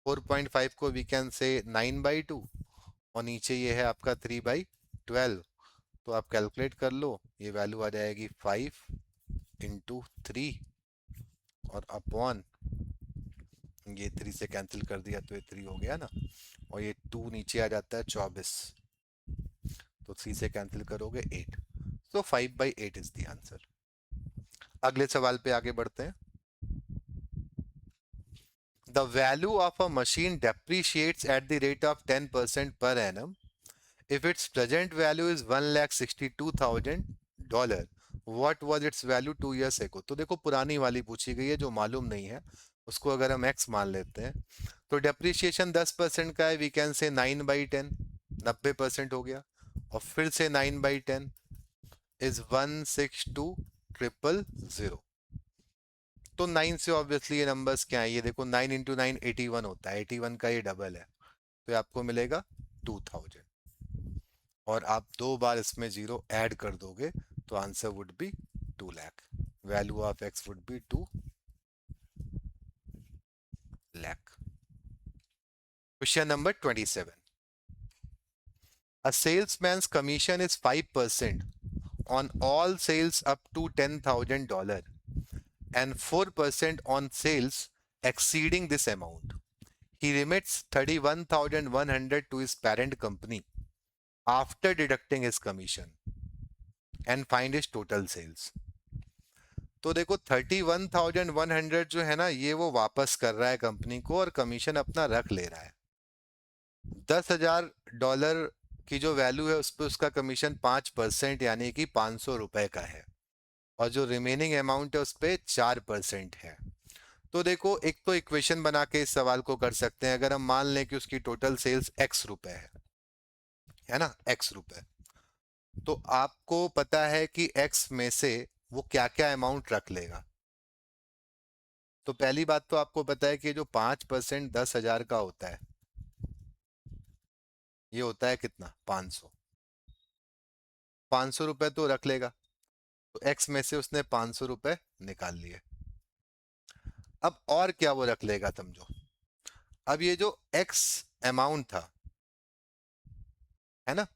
4.5 को वी कैन से 9/2 और नीचे ये है आपका 3/12, तो आप कैलकुलेट कर लो, ये वैल्यू आ जाएगी 5 × 3 और अपॉन, ये 3 से कैंसिल कर दिया तो ये 3 हो गया ना, और ये 2 नीचे आ जाता है 24, तो 3 से कैंसिल करोगे 8, तो 5/8 इज द आंसर। अगले सवाल पे आगे बढ़ते हैं। The value of a machine depreciates at the rate of 10% per annum if its present value is $1,62,000. What was its value 2 years ago? तो देखो पुरानी वाली पूछी गई है जो मालूम नहीं है, उसको अगर हम x मान लेते हैं तो डेप्रिसिएशन 10% का है, वी कैन से 9/10, 90% हो गया, और फिर से 9/10 इज 162,000। तो 9 से ऑब्वियसली ये नंबर्स क्या है, ये देखो 9 × 9 81 होता है, 81 का ये डबल है, तो आपको मिलेगा 2000, और आप 2 बार इसमें जीरो ऐड कर दोगे तो answer would be 2 lakh. Value of x would be 2 lakh. Question number 27। A salesman's commission is 5% on all sales up to $10,000 and 4% on sales exceeding this amount. He remits 31,100 to his parent company after deducting his commission and find his total sales. तो देखो 31,100 जो है ना, ये वो वापस कर रहा है कंपनी को और कमीशन अपना रख ले रहा है। $10,000 की जो वैल्यू है उस पर उसका कमीशन 5% यानी कि 500 रुपए का है, और जो रिमेनिंग अमाउंट है उस पर 4% है। तो देखो एक तो इक्वेशन बना के इस सवाल को कर सकते हैं, अगर हम मान लें कि उसकी टोटल सेल्स x रुपए है ना, x रुपए, तो आपको पता है कि x में से वो क्या क्या अमाउंट रख लेगा। तो पहली बात तो आपको पता है कि जो 5% 10,000 का होता है, ये होता है कितना, 500। 500 रुपए तो रख लेगा, तो x में से उसने 500 रुपए निकाल लिए। अब और क्या वो रख लेगा समझो, अब ये जो x अमाउंट था है ना,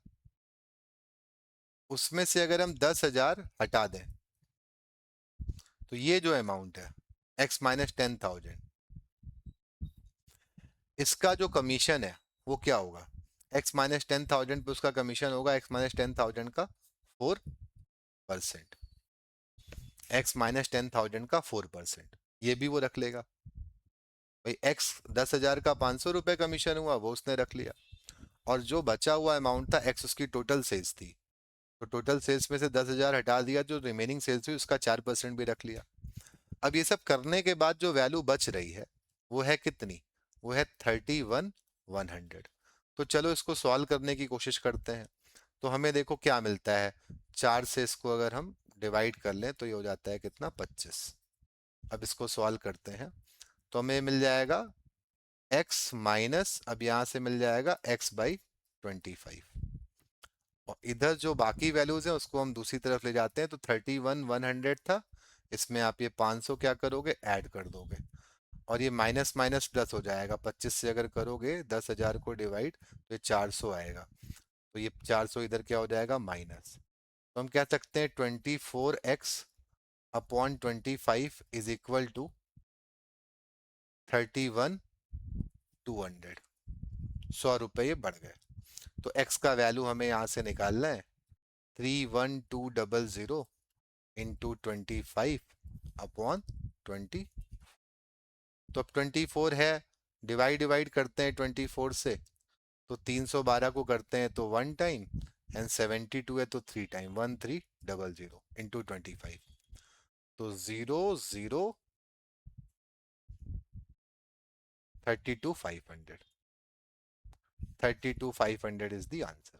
उसमें से अगर हम 10,000 हटा दें तो ये जो अमाउंट है x माइनस 10,000, इसका जो कमीशन है वो क्या होगा, x माइनस 10,000 पे उसका कमीशन होगा x माइनस 10,000 का 4%, x माइनस 10,000 का 4%, ये भी वो रख लेगा। भाई x 10,000 का 500 रुपए कमीशन हुआ वो उसने रख लिया, और जो बचा हुआ अमाउंट था x उसकी टोटल सेल्स थी, तो टोटल सेल्स में से 10,000 हटा दिया, जो रिमेनिंग सेल्स हुई उसका 4% भी रख लिया। अब ये सब करने के बाद जो वैल्यू बच रही है वो है कितनी, वो है 31,100। तो चलो इसको सॉल्व करने की कोशिश करते हैं। तो हमें देखो क्या मिलता है, 4 से इसको अगर हम डिवाइड कर लें तो ये हो जाता है कितना, 25। अब इसको सॉल्व करते हैं तो हमें मिल जाएगा x माइनस, अब यहां से मिल जाएगा x/25, और इधर जो बाकी वैल्यूज हैं उसको हम दूसरी तरफ ले जाते हैं, तो 31,100 था, इसमें आप ये 500 क्या करोगे, ऐड कर दोगे, और ये माइनस माइनस प्लस हो जाएगा, 25 से अगर करोगे 10,000 को डिवाइड तो ये 400 आएगा, तो ये 400 इधर क्या हो जाएगा, माइनस। तो हम कह सकते हैं 24x/25 इज इक्वल टू 31,200। 100 रुपये ये बढ़ गए, तो x का वैल्यू हमें यहाँ से निकालना है, 31200 इंटू 25/20। तो अब 24 है, डिवाइड डिवाइड करते हैं 24 से, तो 312 को करते हैं तो 1 टाइम, एंड 72 है तो 3 टाइम, 1300 इंटू 25, तो 32,500। 32,500 इज द आंसर,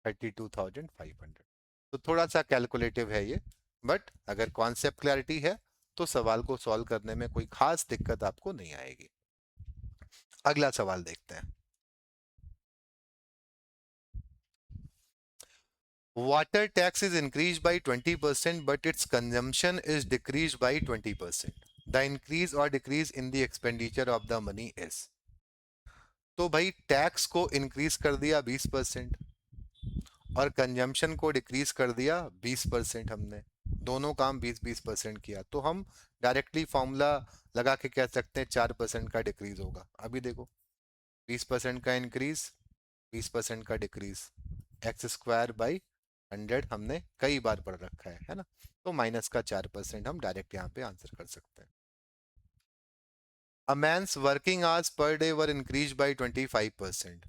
32,500। तो थोड़ा सा कैलकुलेटिव है ये, बट अगर कॉन्सेप्ट क्लैरिटी है तो सवाल को सॉल्व करने में कोई खास दिक्कत आपको नहीं आएगी। अगला सवाल देखते हैं। Water tax is increased by 20% but its consumption is decreased by 20%. The increase or decrease in the expenditure of the money is. तो भाई टैक्स को इंक्रीज कर दिया 20% और कंजम्पशन को डिक्रीज कर दिया 20%। हमने दोनों काम 20-20% किया, तो हम डायरेक्टली फॉर्मूला लगा के कह सकते हैं 4% का डिक्रीज होगा। अभी देखो 20% का इंक्रीज, 20% का डिक्रीज, एक्स स्क्वायर बाई 100 हमने कई बार पढ़ रखा है ना। तो माइनस का 4% हम डायरेक्ट यहाँ पे आंसर कर सकते हैं। A man's working hours per day were increased by 25%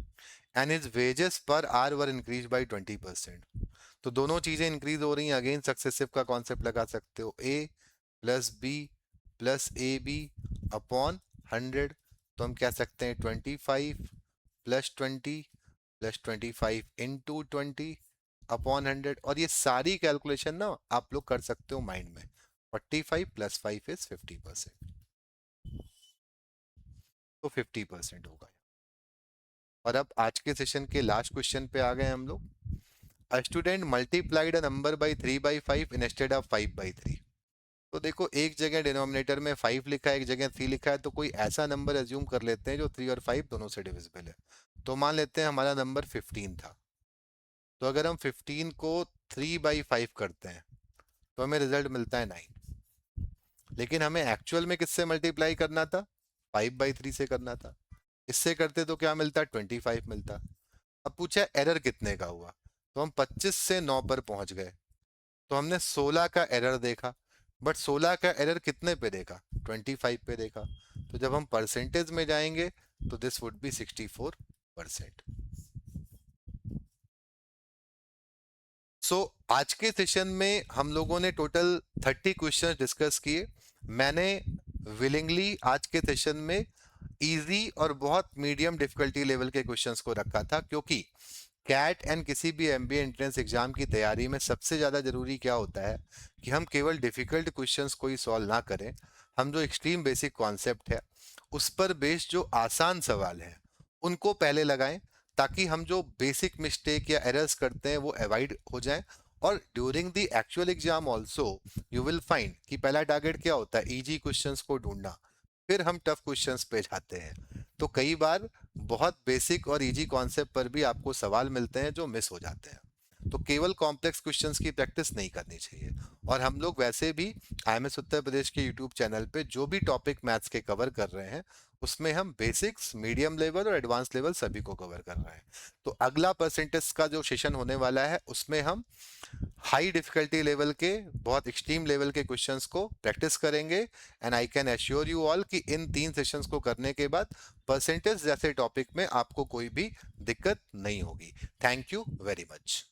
and his wages per hour were increased by 20%. तो दोनों चीजें इंक्रीज हो रही हैं, अगेन सक्सेसिव का कॉन्सेप्ट लगा सकते हो, A plus B plus A B upon 100। तो हम कह सकते हैं 25 प्लस 20 प्लस 25 इंटू 20 अपॉन 100। और ये सारी कैलकुलेशन ना आप लोग कर सकते हो माइंड में। 45 प्लस 5 इज 50%, तो 50% होगा। और अब आज के सेशन के लास्ट क्वेश्चन पे आ गए हम लोग। A student multiplied a number by 3/5 instead of 5/3। तो देखो एक जगह डिनोमिनेटर में 5 लिखा है, एक जगह 3 लिखा है, तो कोई ऐसा नंबर एज्यूम कर लेते हैं जो 3 और 5 दोनों से डिविजिबल है। तो मान लेते हैं हमारा नंबर 15 था। तो अगर हम 15 को 3/5 करते हैं तो हमें रिजल्ट मिलता है 9। लेकिन हमें एक्चुअल में किससे मल्टीप्लाई करना था? 5/3 से करना था। इससे करते तो क्या मिलता? 25 मिलता। अब पूछा एरर कितने का हुआ, तो हम 25 से 9 पर पहुंच गए। तो हमने 16 का एरर देखा, बट 16 का एरर कितने पे देखा? 25 पे देखा। तो जब हम परसेंटेज में जाएंगे तो दिस वुड बी 64%। सो आज के सेशन में हम लोगों ने टोटल 30 क्वेश्चन डिस्कस किए। मैंने विलिंगली आज के सेशन में इजी और बहुत मीडियम डिफिकल्टी लेवल के क्वेश्चंस को रखा था, क्योंकि कैट एंड किसी भी एमबीए एंट्रेंस एग्जाम की तैयारी में सबसे ज़्यादा ज़रूरी क्या होता है कि हम केवल डिफ़िकल्ट क्वेश्चंस को ही सॉल्व ना करें, हम जो एक्सट्रीम बेसिक कॉन्सेप्ट है उस पर बेस्ड जो आसान सवाल है उनको पहले लगाएं, ताकि हम जो बेसिक मिस्टेक या एरर्स करते हैं वो अवॉइड हो जाए। और during the actual exam also you will find कि पहला टारगेट क्या होता है, इजी क्वेश्चंस को ढूंढना, फिर हम टफ क्वेश्चंस पे जाते हैं। तो कई बार बहुत बेसिक और इजी कॉन्सेप्ट पर भी आपको सवाल मिलते हैं जो मिस हो जाते हैं। तो केवल कॉम्प्लेक्स क्वेश्चंस की प्रैक्टिस नहीं करनी चाहिए। और हम लोग वैसे भी आईएमएस उत्तर प्रदेश के यूट्यूब चैनल पे जो भी टॉपिक मैथ्स के कवर कर रहे हैं उसमें हम बेसिक्स, मीडियम लेवल और एडवांस लेवल सभी को कवर कर रहे हैं। तो अगला परसेंटेज का जो सेशन होने वाला है उसमें हम हाई डिफिकल्टी लेवल के, बहुत एक्सट्रीम लेवल के क्वेश्चंस को प्रैक्टिस करेंगे। And I can assure you all कि इन 3 सेशंस को करने के बाद परसेंटेज जैसे टॉपिक में आपको कोई भी दिक्कत नहीं होगी। Thank you very much.